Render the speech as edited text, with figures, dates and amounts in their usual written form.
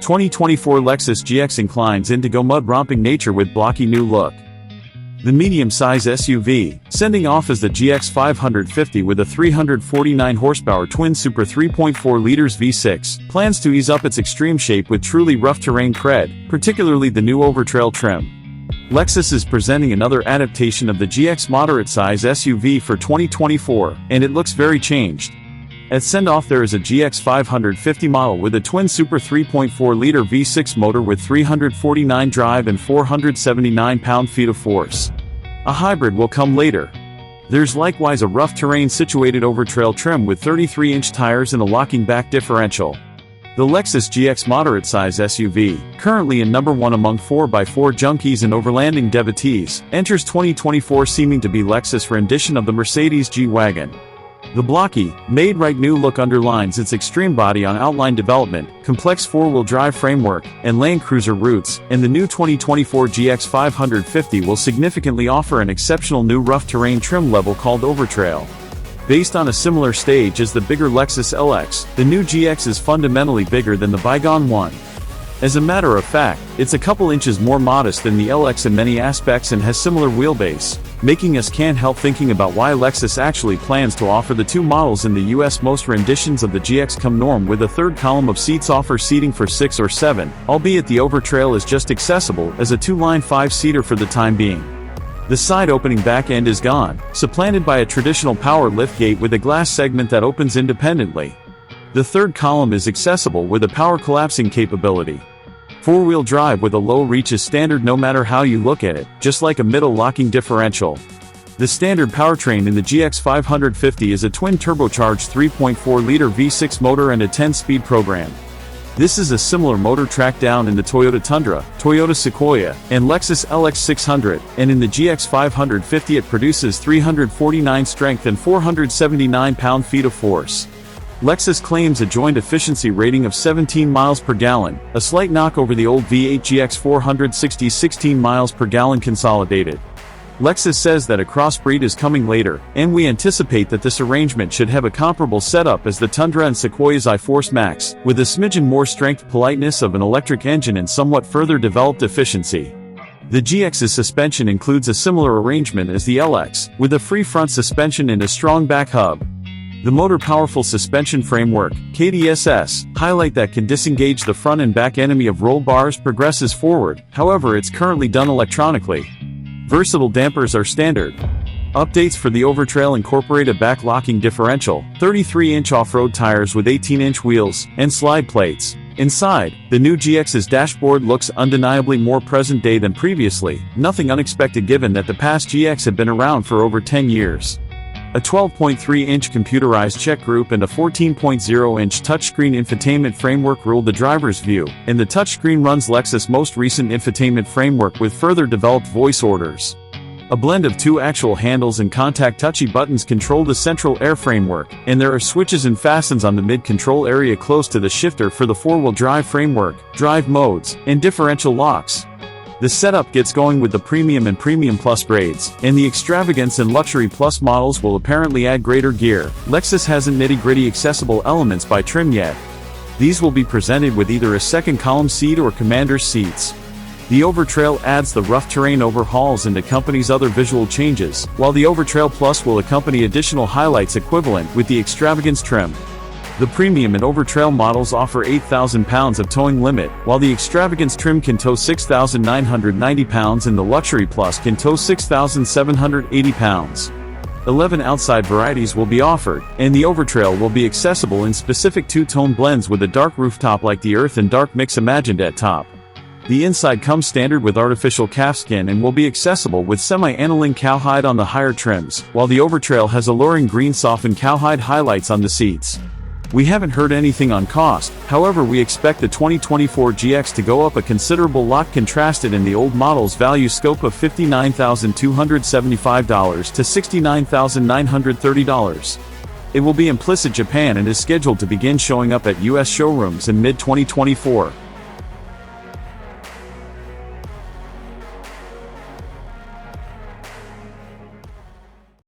2024 Lexus GX Inclines In to go mud romping nature with blocky new look. The medium-size SUV, sending off as the GX 550 with a 349 horsepower twin Super 3.4 liters V6, plans to ease up its extreme shape with truly rough terrain cred, particularly the new Overtrail trim. Lexus is presenting another adaptation of the GX moderate-size SUV for 2024, and it looks very changed. At send-off there is a GX 550 model with a twin Super 3.4-liter V6 motor with 349 drive and 479 pound-feet of force. A hybrid will come later. There's likewise a rough terrain situated Overtrail trim with 33-inch tires and a locking back differential. The Lexus GX moderate-size SUV, currently in number 1 among 4x4 junkies and overlanding devotees, enters 2024 seeming to be Lexus' rendition of the Mercedes G-wagen. The blocky, made-right new look underlines its extreme body on outline development, complex four-wheel drive framework, and Land Cruiser roots, and the new 2024 GX 550 will significantly offer an exceptional new rough terrain trim level called Overtrail. Based on a similar stage as the bigger Lexus LX, the new GX is fundamentally bigger than the bygone one. As a matter of fact, it's a couple inches more modest than the LX in many aspects and has similar wheelbase, making us can't help thinking about why Lexus actually plans to offer the two models in the US. Most renditions of the GX come norm with a third column of seats offer seating for 6 or 7, albeit the Overtrail is just accessible as a two-line 5-seater for the time being. The side-opening back end is gone, supplanted by a traditional power liftgate with a glass segment that opens independently. The third column is accessible with a power collapsing capability. Four-wheel drive with a low reach is standard no matter how you look at it, just like a middle locking differential. The standard powertrain in the GX 550 is a twin turbocharged 3.4-liter V6 motor and a 10-speed program. This is a similar motor tracked down in the Toyota Tundra, Toyota Sequoia, and Lexus LX 600, and in the GX 550 it produces 349 strength and 479 pound-feet of force. Lexus claims a joint efficiency rating of 17 miles per gallon, a slight knock over the old V8 GX 460 16 miles per gallon consolidated. Lexus says that a crossbreed is coming later, and we anticipate that this arrangement should have a comparable setup as the Tundra and Sequoia's iForce Max, with a smidgen more strength politeness of an electric engine and somewhat further developed efficiency. The GX's suspension includes a similar arrangement as the LX, with a free front suspension and a strong back hub. The motor powerful suspension framework, KDSS, highlight that can disengage the front and back enemy of roll bars progresses forward, however it's currently done electronically. Versatile dampers are standard. Updates for the Overtrail incorporate a back-locking differential, 33-inch off-road tires with 18-inch wheels, and slide plates. Inside, the new GX's dashboard looks undeniably more present-day than previously, nothing unexpected given that the past GX had been around for over 10 years. A 12.3-inch computerized check group and a 14.0-inch touchscreen infotainment framework rule the driver's view, and the touchscreen runs Lexus' most recent infotainment framework with further developed voice orders. A blend of two actual handles and contact touchy buttons control the central air framework, and there are switches and fastens on the mid-control area close to the shifter for the four-wheel drive framework, drive modes, and differential locks. The setup gets going with the Premium and Premium Plus grades, and the Extravagance and Luxury Plus models will apparently add greater gear. Lexus hasn't nitty-gritty accessible elements by trim yet. These will be presented with either a second column seat or commander's seats. The Overtrail adds the rough terrain overhauls and accompanies other visual changes, while the Overtrail Plus will accompany additional highlights equivalent with the Extravagance trim. The Premium and Overtrail models offer 8,000 pounds of towing limit, while the Extravagance trim can tow 6,990 pounds and the Luxury Plus can tow 6,780 pounds. 11 outside varieties will be offered, and the Overtrail will be accessible in specific two-tone blends with a dark rooftop like the Earth and dark mix imagined at top. The inside comes standard with artificial calfskin and will be accessible with semi-aniline cowhide on the higher trims, while the Overtrail has alluring green softened cowhide highlights on the seats. We haven't heard anything on cost, however we expect the 2024 GX to go up a considerable lot contrasted in the old model's value scope of $59,275 to $69,930. It will be implicit Japan and is scheduled to begin showing up at US showrooms in mid-2024.